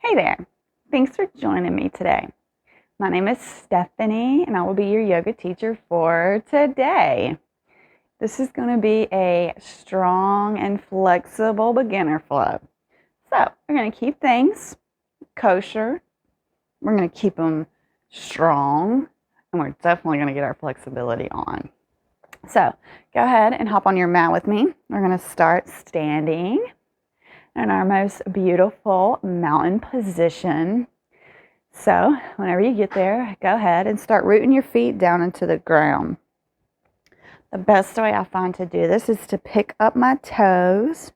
Hey there. Thanks for joining me today. My name is Stephanie, and I will be your yoga teacher for today. This is going to be a strong and flexible beginner flow. So, we're going to keep things kosher. We're going to keep them strong, and we're definitely going to get our flexibility on. So, go ahead and hop on your mat with me. We're going to start standing in our most beautiful mountain position. So whenever you get there, go ahead and start rooting your feet down into the ground. The best way I find to do this is to pick up my toes,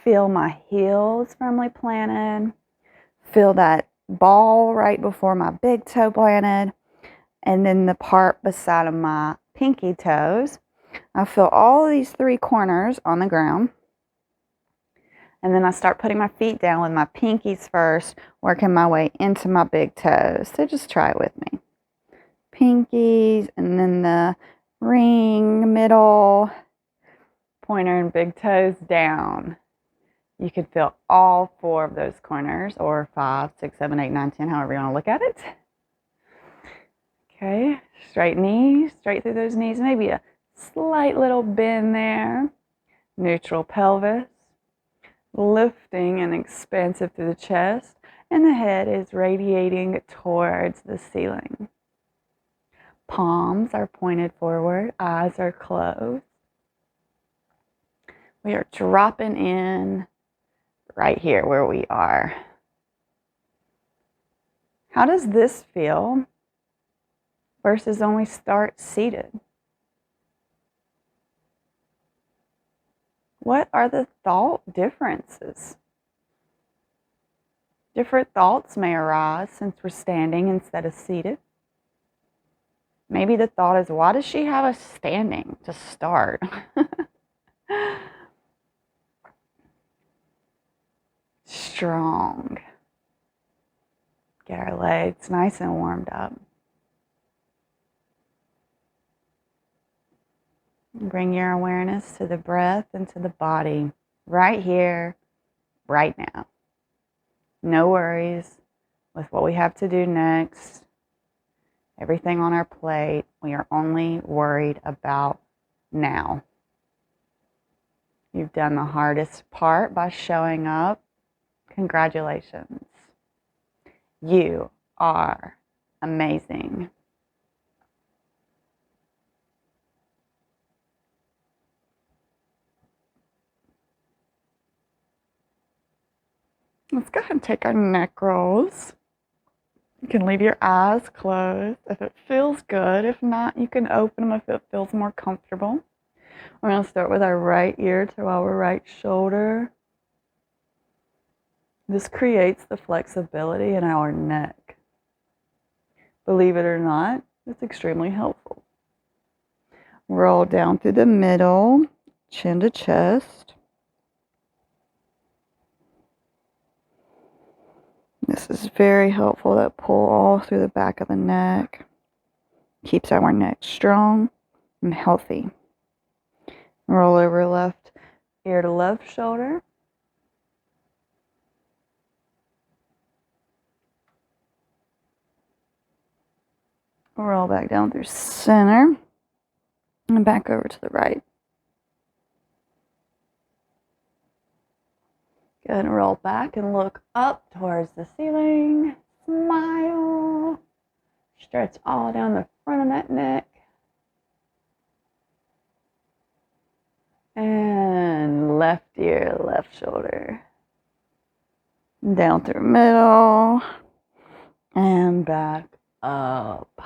feel my heels firmly planted, feel that ball right before my big toe planted, and then the part beside of my pinky toes. I feel all of these three corners on the ground. And then I start putting my feet down with my pinkies first, working my way into my big toes. So just try it with me. Pinkies, and then the ring, middle, pointer, and big toes down. You could feel all four of those corners, or 5, 6, 7, 8, 9, 10, however you want to look at it. Okay, straight knees, straight through those knees. Maybe a slight little bend there. Neutral pelvis. Lifting and expansive through the chest, and the head is radiating towards the ceiling. Palms are pointed forward, eyes are closed. We are dropping in right here where we are. How does this feel versus when we start seated? What are the thought differences? Different thoughts may arise since we're standing instead of seated. Maybe the thought is, why does she have us standing to start? Strong. Get our legs nice and warmed up. Bring your awareness to the breath and to the body right here, right now. No worries with what we have to do next. Everything on our plate, we are only worried about now. You've done the hardest part by showing up. Congratulations. You are amazing. Let's go ahead and take our neck rolls. You can leave your eyes closed if it feels good. If not, you can open them if it feels more comfortable. We're going to start with our right ear to our right shoulder. This creates the flexibility in our neck. Believe it or not, it's extremely helpful. Roll down through the middle, chin to chest. This is very helpful, that pull all through the back of the neck. Keeps our neck strong and healthy. Roll over left ear to left shoulder. Roll back down through center and back over to the right. Go ahead and roll back and look up towards the ceiling. Smile. Stretch all down the front of that neck. And left ear, left shoulder. Down through middle. And back up.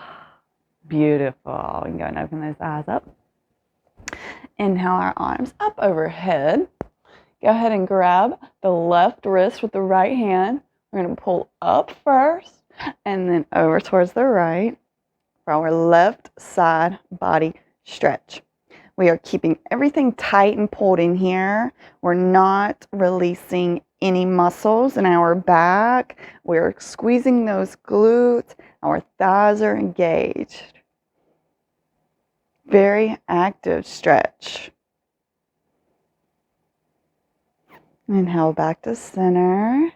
Beautiful. We can go and open those eyes up. Inhale our arms up overhead. Go ahead and grab the left wrist with the right hand. We're going to pull up first and then over towards the right for our left side body stretch. We are keeping everything tight and pulled in here. We're not releasing any muscles in our back. We're squeezing those glutes. Our thighs are engaged. Very active stretch. Inhale back to center.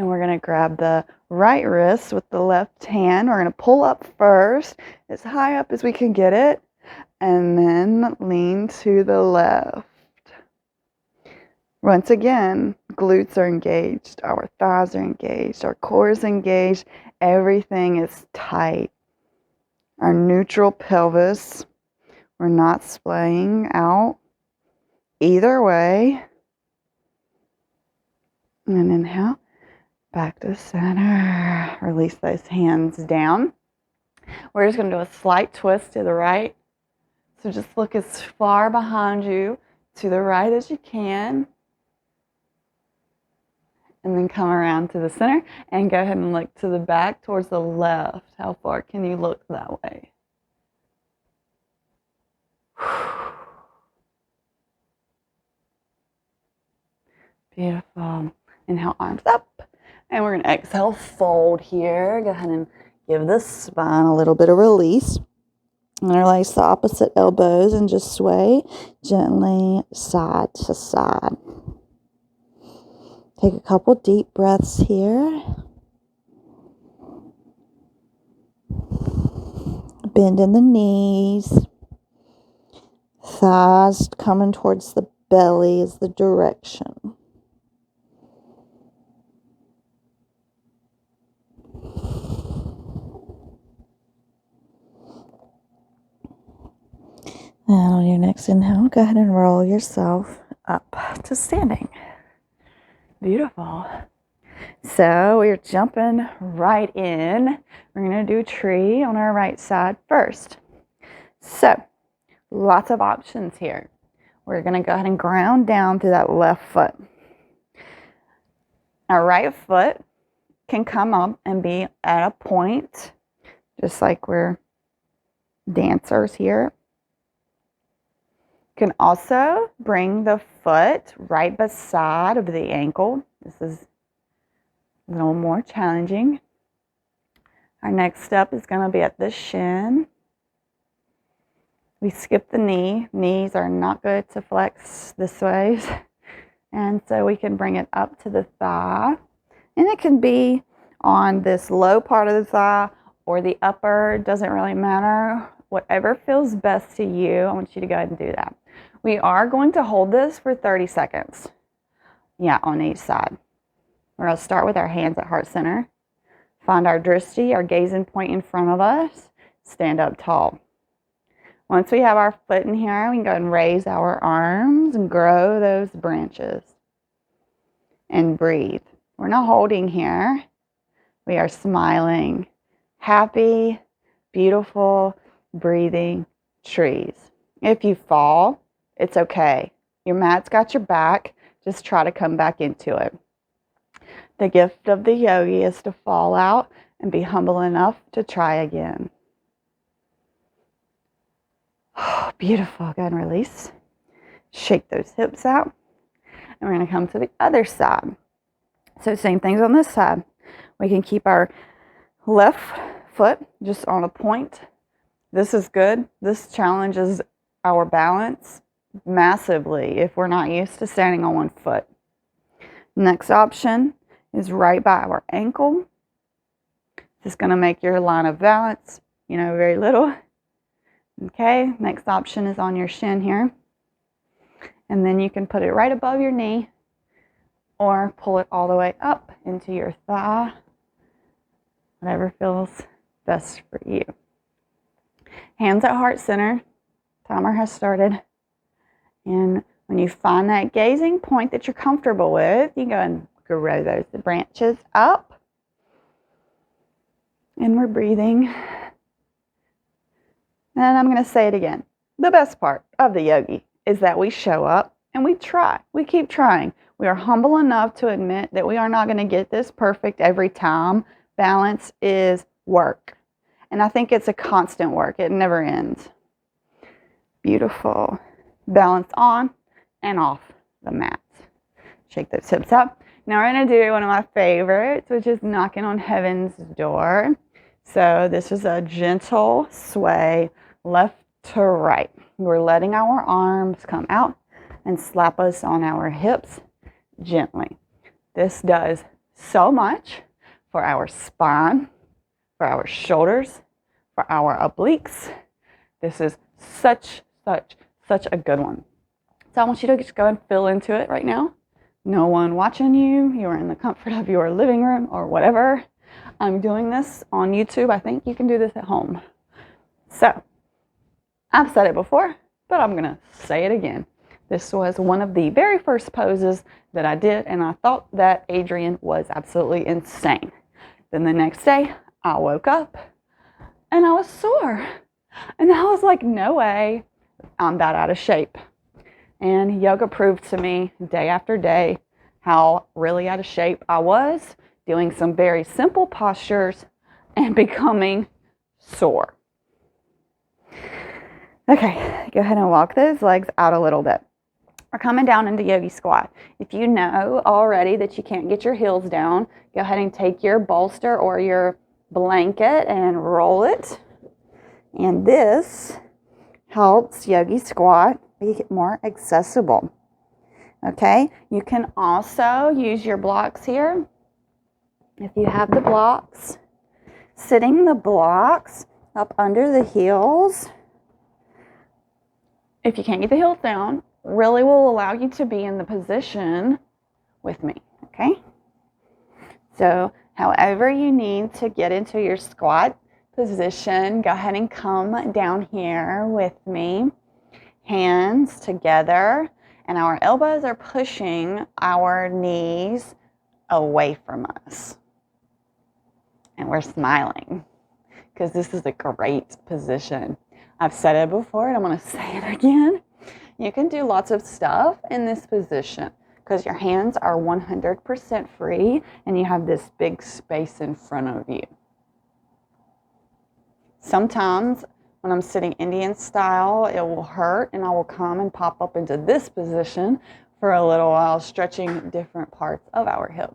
And we're going to grab the right wrist with the left hand. We're going to pull up first, as high up as we can get it, and then lean to the left. Once again, glutes are engaged, our thighs are engaged, our core is engaged, everything is tight. Our neutral pelvis, we're not splaying out either way. And inhale, back to center. Release those hands down. We're just going to do a slight twist to the right. So just look as far behind you to the right as you can. And then come around to the center and go ahead and look to the back towards the left. How far can you look that way? Beautiful. Inhale, arms up. And we're going to exhale, fold here. Go ahead and give the spine a little bit of release. And release the opposite elbows and just sway gently side to side. Take a couple deep breaths here. Bend in the knees. Thighs coming towards the belly is the direction. And on your next inhale, go ahead and roll yourself up to standing. Beautiful. So we're jumping right in. We're going to do tree on our right side first. So lots of options here. We're going to go ahead and ground down through that left foot. Our right foot can come up and be at a point, just like we're dancers here. You can also bring the foot right beside of the ankle. This is a little more challenging. Our next step is going to be at the shin. We skip the knee. Knees are not good to flex this way. And so we can bring it up to the thigh. And it can be on this low part of the thigh or the upper. It doesn't really matter. Whatever feels best to you, I want you to go ahead and do that. We are going to hold this for 30 seconds. Yeah, on each side. We're going to start with our hands at heart center. Find our drishti, our gazing point in front of us. Stand up tall. Once we have our foot in here, we can go and raise our arms and grow those branches. And breathe. We're not holding here. We are smiling. Happy, beautiful, breathing trees. If you fall, it's okay. Your mat's got your back. Just try to come back into it. The gift of the yogi is to fall out and be humble enough to try again. Oh, beautiful. Go ahead and release. Shake those hips out. And we're going to come to the other side. So same things on this side. We can keep our left foot just on a point. This is good. This challenges our balance massively if we're not used to standing on one foot. Next option is right by our ankle. This is going to make your line of balance, very little. Okay, next option is on your shin here. And then you can put it right above your knee or pull it all the way up into your thigh. Whatever feels best for you. Hands at heart center. Timer has started. And when you find that gazing point that you're comfortable with, you go and grow those branches up. And we're breathing. And I'm going to say it again. The best part of the yogi is that we show up and we try. We keep trying. We are humble enough to admit that we are not going to get this perfect every time. Balance is work. And I think it's a constant work. It never ends. Beautiful. Balance on and off the mat. Shake those hips up. Now we're going to do one of my favorites, which is knocking on heaven's door. So this is a gentle sway left to right. We're letting our arms come out and slap us on our hips gently. This does so much for our spine, for our shoulders, for our obliques. This is such a good one. So I want you to just go and fill into it right now. No one watching you. You are in the comfort of your living room or whatever. I'm doing this on YouTube. I think you can do this at home. So I've said it before, but I'm going to say it again. This was one of the very first poses that I did, and I thought that Adrian was absolutely insane. Then the next day, I woke up and I was sore. And I was like, no way, I'm that out of shape. And yoga proved to me day after day how really out of shape I was, doing some very simple postures and becoming sore. Okay, go ahead and walk those legs out a little bit. We're coming down into yogi squat. If you know already that you can't get your heels down, go ahead and take your bolster or your blanket and roll it. And this helps yogi squat be more accessible. Okay, you can also use your blocks here. If you have the blocks, sitting the blocks up under the heels. If you can't get the heels down, really will allow you to be in the position with me, okay? So however you need to get into your squat position, go ahead and come down here with me. Hands together, and our elbows are pushing our knees away from us. And we're smiling because this is a great position. I've said it before and I'm going to say it again. You can do lots of stuff in this position because your hands are 100% free and you have this big space in front of you. Sometimes when I'm sitting Indian style, it will hurt and I will come and pop up into this position for a little while, stretching different parts of our hips.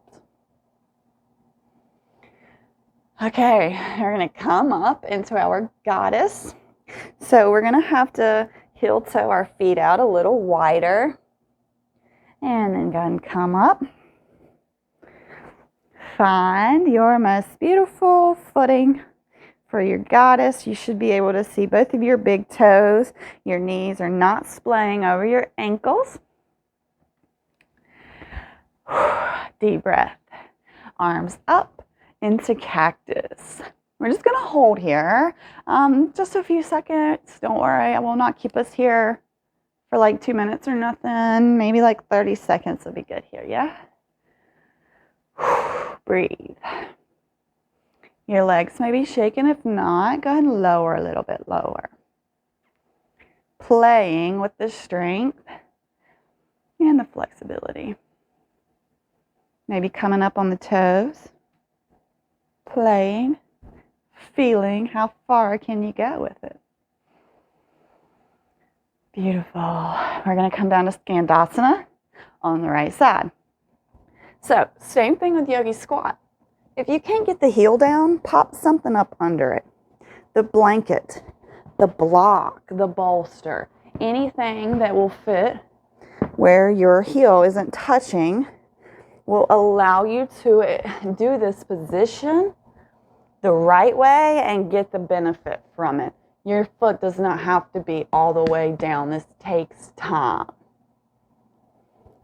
Okay, we're going to come up into our goddess. So we're going to have to heel toe our feet out a little wider. And then go and come up. Find your most beautiful footing. For your goddess, you should be able to see both of your big toes. Your knees are not splaying over your ankles. Deep breath. Arms up into cactus. We're just going to hold here just a few seconds. Don't worry, I will not keep us here for like 2 minutes or nothing. Maybe like 30 seconds will be good here, yeah? Breathe. Your legs may be shaking. If not, go ahead and lower a little bit lower. Playing with the strength and the flexibility. Maybe coming up on the toes. Playing. Feeling how far can you go with it. Beautiful. We're going to come down to Skandasana on the right side. So, same thing with yogi squat. If you can't get the heel down, pop something up under it. The blanket, the block, the bolster, anything that will fit where your heel isn't touching will allow you to do this position the right way and get the benefit from it. Your foot does not have to be all the way down. This takes time.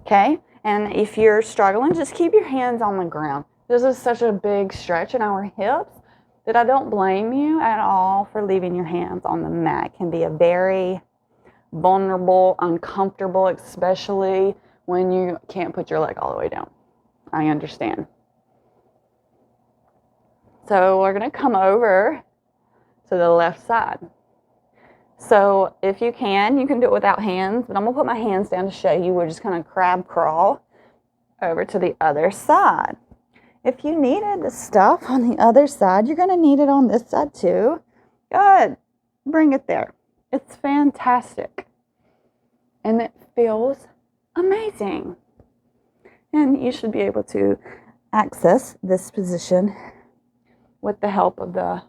Okay? And if you're struggling, just keep your hands on the ground. This is such a big stretch in our hips that I don't blame you at all for leaving your hands on the mat. It can be a very vulnerable, uncomfortable, especially when you can't put your leg all the way down. I understand. So we're going to come over to the left side. So if you can do it without hands, but I'm going to put my hands down to show you. We're just going to crab crawl over to the other side. If you needed the stuff on the other side, you're going to need it on this side too. Good. Bring it there. It's fantastic. And it feels amazing. And you should be able to access this position with the help of the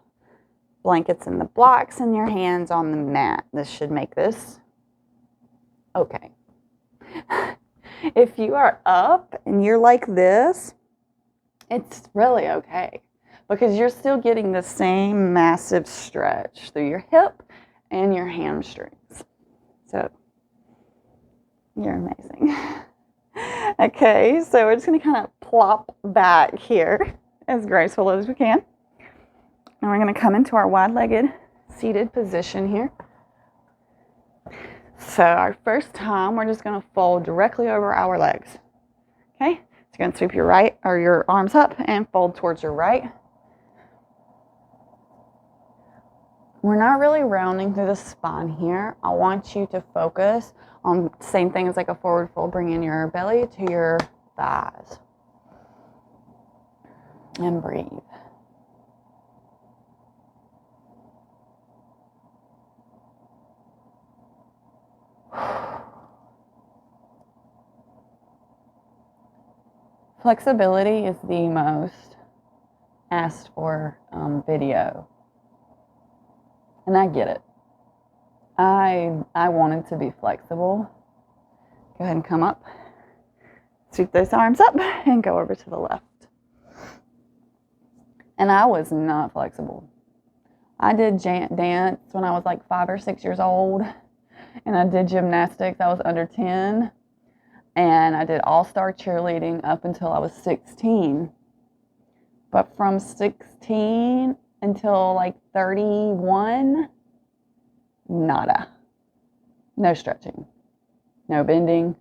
blankets and the blocks and your hands on the mat. This should make this okay. If you are up and you're like this, it's really okay because you're still getting the same massive stretch through your hip and your hamstrings. So you're amazing. Okay, so we're just going to kind of plop back here as graceful as we can. And we're going to come into our wide-legged seated position here. So our first time, we're just going to fold directly over our legs. Okay, so you're going to sweep your right or your arms up and fold towards your right. We're not really rounding through the spine here. I want you to focus on the same thing as like a forward fold, bringing your belly to your thighs. And breathe. Flexibility is the most asked for video. And I get it. I wanted to be flexible. Go ahead and come up. Sweep those arms up and go over to the left. And I was not flexible. I did dance when I was like 5 or 6 years old. And I did gymnastics. I was under 10. And I did all-star cheerleading up until I was 16. But from 16 until like 31, nada. No stretching, no bending,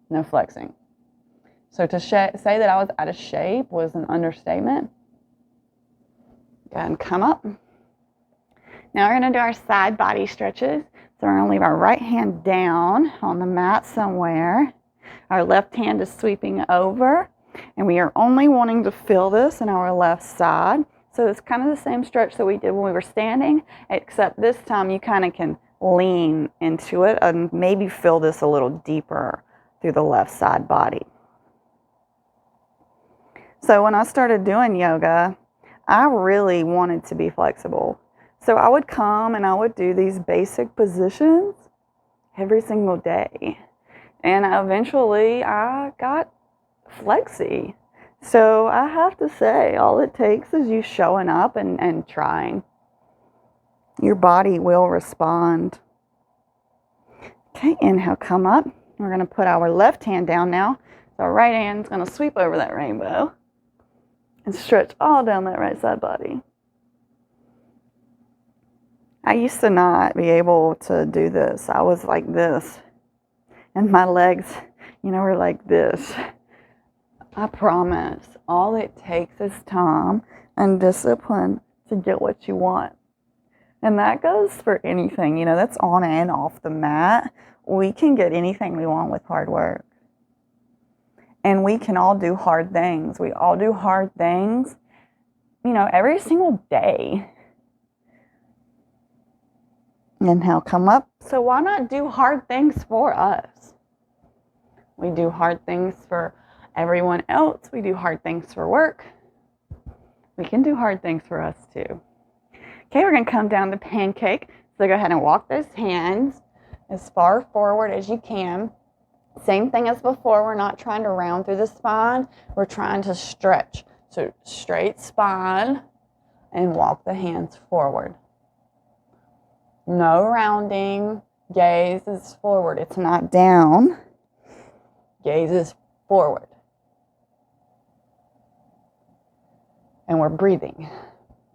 no flexing. So to say that I was out of shape was an understatement. Go ahead and come up. Now we're going to do our side body stretches. So we're going to leave our right hand down on the mat somewhere. Our left hand is sweeping over. And we are only wanting to feel this in our left side. So it's kind of the same stretch that we did when we were standing, except this time you kind of can lean into it and maybe feel this a little deeper through the left side body. So when I started doing yoga, I really wanted to be flexible. So I would come and I would do these basic positions every single day. And eventually I got Flexy. So I have to say, all it takes is you showing up and trying. Your body will respond. Okay, inhale, come up. We're going to put our left hand down now. So our right hand is going to sweep over that rainbow and stretch all down that right side body. I used to not be able to do this. I was like this. And my legs, were like this. I promise, all it takes is time and discipline to get what you want. And that goes for anything, that's on and off the mat. We can get anything we want with hard work. And we can all do hard things. We all do hard things, every single day. Inhale, come up. So why not do hard things for us? We do hard things for everyone else. We do hard things for work. We can do hard things for us too. Okay, we're going to come down the pancake. So go ahead and walk those hands as far forward as you can. Same thing as before. We're not trying to round through the spine. We're trying to stretch. So straight spine and walk the hands forward. No rounding. Gaze is forward. It's not down. Gaze is forward. And we're breathing,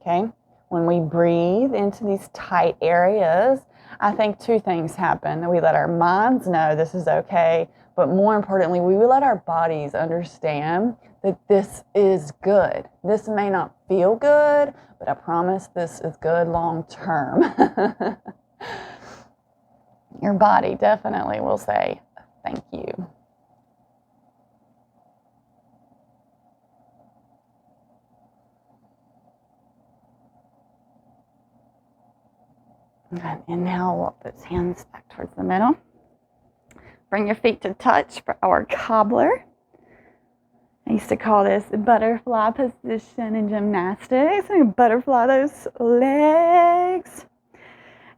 okay? When we breathe into these tight areas, I think two things happen. We let our minds know this is okay, but more importantly, we let our bodies understand that this is good. This may not feel good, but I promise this is good long term. Your body definitely will say, thank you. And inhale, walk those hands back towards the middle. Bring your feet to touch for our cobbler. I used to call this butterfly position in gymnastics. And butterfly those legs.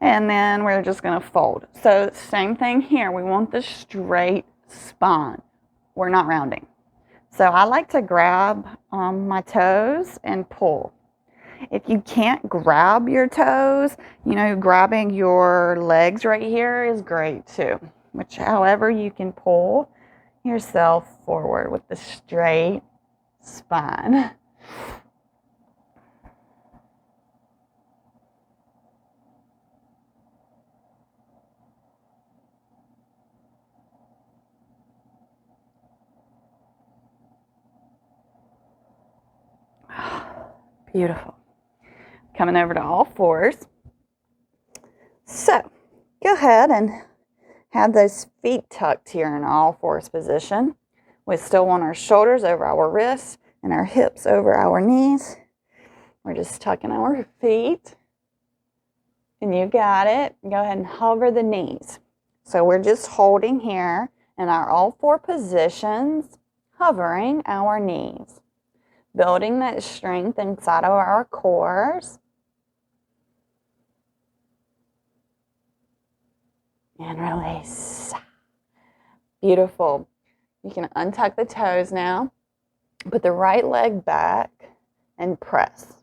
And then we're just going to fold. So same thing here. We want the straight spine. We're not rounding. So I like to grab my toes and pull. If you can't grab your toes, grabbing your legs right here is great too. However you can pull yourself forward with the straight spine. Beautiful. Coming over to all fours. So, go ahead and have those feet tucked here in all fours position. We still want our shoulders over our wrists and our hips over our knees. We're just tucking our feet. And you got it. Go ahead and hover the knees. So we're just holding here in our all four positions, hovering our knees, building that strength inside of our cores. And release. Beautiful. You can untuck the toes now. Put the right leg back and press.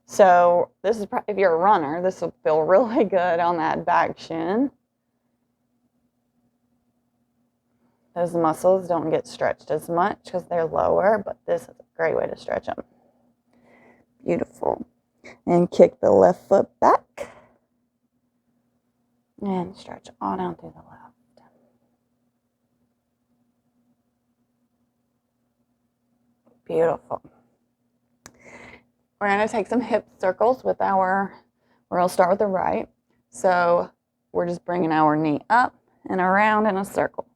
So this is, if you're a runner, this will feel really good on that back shin. Those muscles don't get stretched as much because they're lower, but this is a great way to stretch them. Beautiful. And kick the left foot back. And stretch all down through the left. Beautiful. We're going to take some hip circles with we're going to start with the right. So we're just bringing our knee up and around in a circle.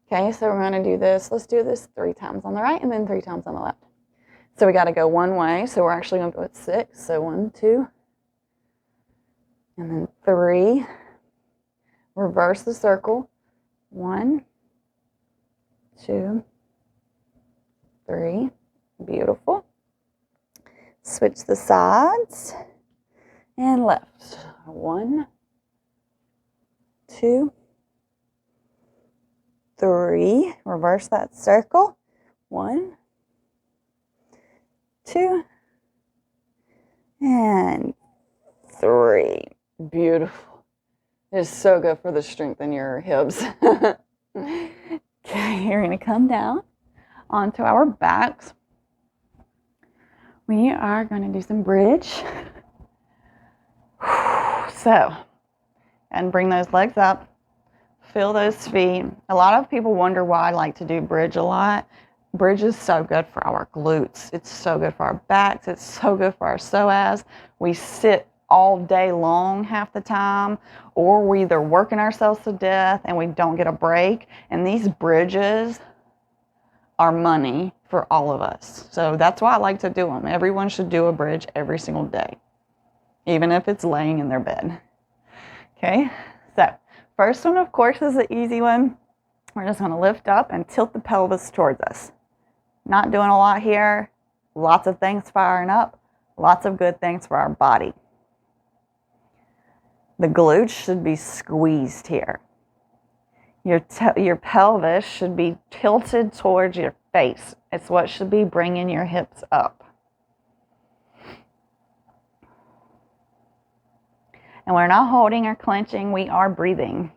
Okay, so we're going to do this. Let's do this 3 times on the right and then 3 times on the left. So we got to go one way. So we're actually going to go at 6. So 1, 2, and then 3. Reverse the circle. 1, 2, 3. Beautiful. Switch the sides and left. 1, 2, 3. Reverse that circle. 1, 2, and 3. Beautiful. It's so good for the strength in your hips. Okay, you're going to come down onto our backs. We are going to do some bridge. So, and bring those legs up. Feel those feet. A lot of people wonder why I like to do bridge a lot. Bridge is so good for our glutes. It's so good for our backs. It's so good for our psoas. We sit all day long half the time, or we're either working ourselves to death and we don't get a break. And these bridges are money for all of us. So that's why I like to do them. Everyone should do a bridge every single day, even if it's laying in their bed. Okay, so first one, of course, is the easy one. We're just going to lift up and tilt the pelvis towards us. Not doing a lot here. Lots of things firing up. Lots of good things for our body. The glutes should be squeezed here. Your pelvis should be tilted towards your face. It's what should be bringing your hips up. And we're not holding or clenching. We are breathing.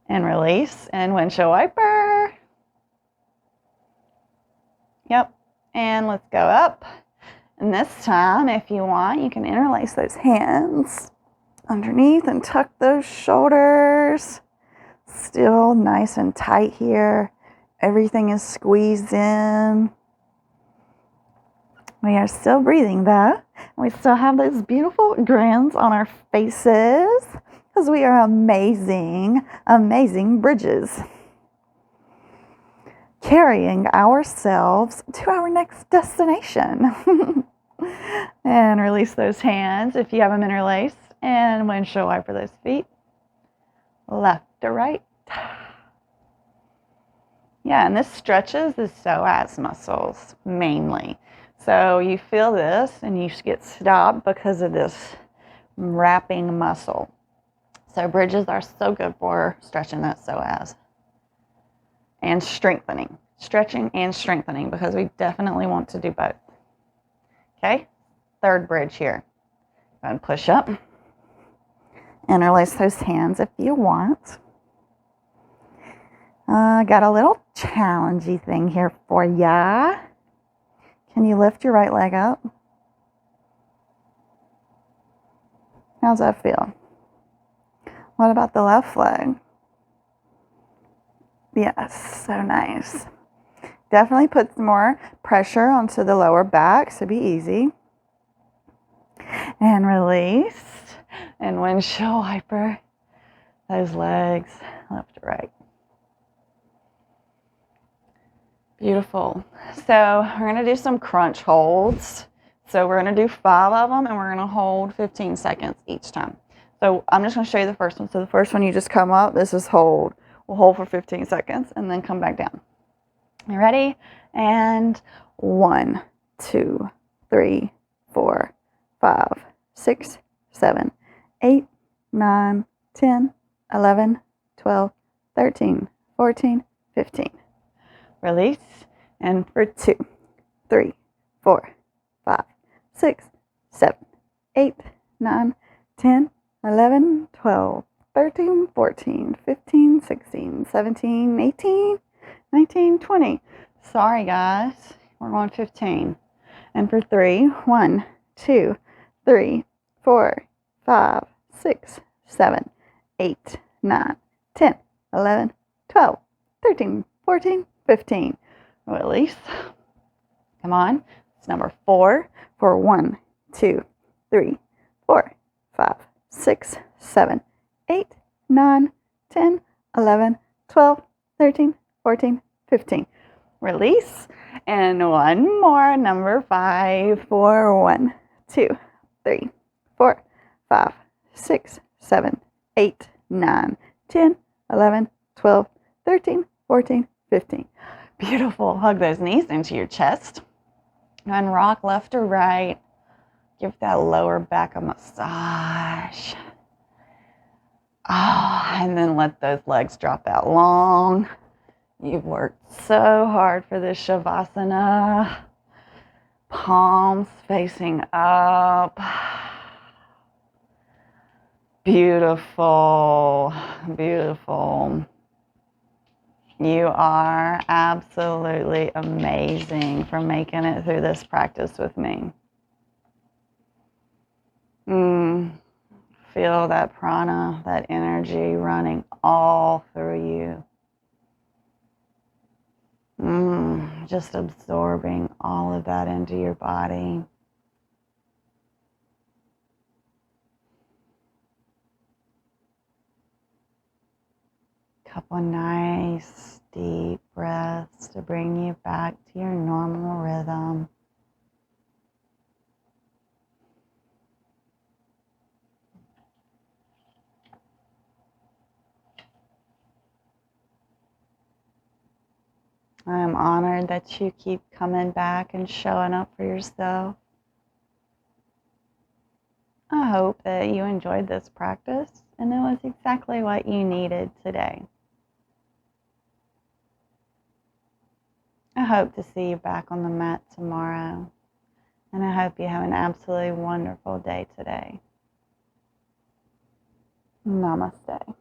And release. And windshield wiper. Yep. And let's go up. And this time, if you want, you can interlace those hands underneath and tuck those shoulders. Still nice and tight here. Everything is squeezed in. We are still breathing though. We still have those beautiful grins on our faces because we are amazing, amazing bridges. Carrying ourselves to our next destination. And release those hands if you have them interlaced. And windshield wiper those feet. Left to right. Yeah, and this stretches the psoas muscles mainly. So you feel this and you get stopped because of this wrapping muscle. So bridges are so good for stretching that psoas. and strengthening. Stretching and strengthening, because we definitely want to do both. Okay, third bridge here. Go ahead and push up. Interlace those hands if you want. Got a little challengey thing here for ya. Can you lift your right leg up? How's that feel? What about the left leg? Yes, so nice. Definitely puts more pressure onto the lower back, so be easy. And release. And windshield wiper those legs left to right. Beautiful. So we're going to do some crunch holds. So we're going to do 5 of them, and we're going to hold 15 seconds each time. So I'm just going to show you the first one. So the first one, you just come up. This is hold. We'll hold for 15 seconds and then come back down. You ready? And 1, 2, 3, 4, 5, 6, 7, 8, 9, 10, 11, 12, 13, 14, 15. Release. And for 2, 3, 4, 5, 6, 7, 8, 9, 10, 11, 12, 13, 14, 15, 16, 17, 18, 19, 20. Sorry, guys. We're on 15. And for 3, 1, 2, 3, 4, 5, 6, 7, 8, 9, 10, 11, 12, 13, 14, 15. Release. Come on. It's number 4 for 1, 2, 3, 4, 5, 6, 7, 8, 9, 10, 11, 12, 13, 14, 15. Release. And one more, number 5 for 1, 2, 3, 4, 5, 6, 7, 8, 9, 10, 11, 12, 13, 14, 15. Beautiful. Hug those knees into your chest. And rock left or right. Give that lower back a massage. And then let those legs drop out long. You've worked so hard for this Shavasana. Palms facing up. Beautiful. Beautiful. You are absolutely amazing for making it through this practice with me. Feel that prana, that energy running all through you. Just absorbing all of that into your body. Couple nice deep breaths to bring you back to your normal rhythm. I am honored that you keep coming back and showing up for yourself. I hope that you enjoyed this practice and it was exactly what you needed today. I hope to see you back on the mat tomorrow, and I hope you have an absolutely wonderful day today. Namaste.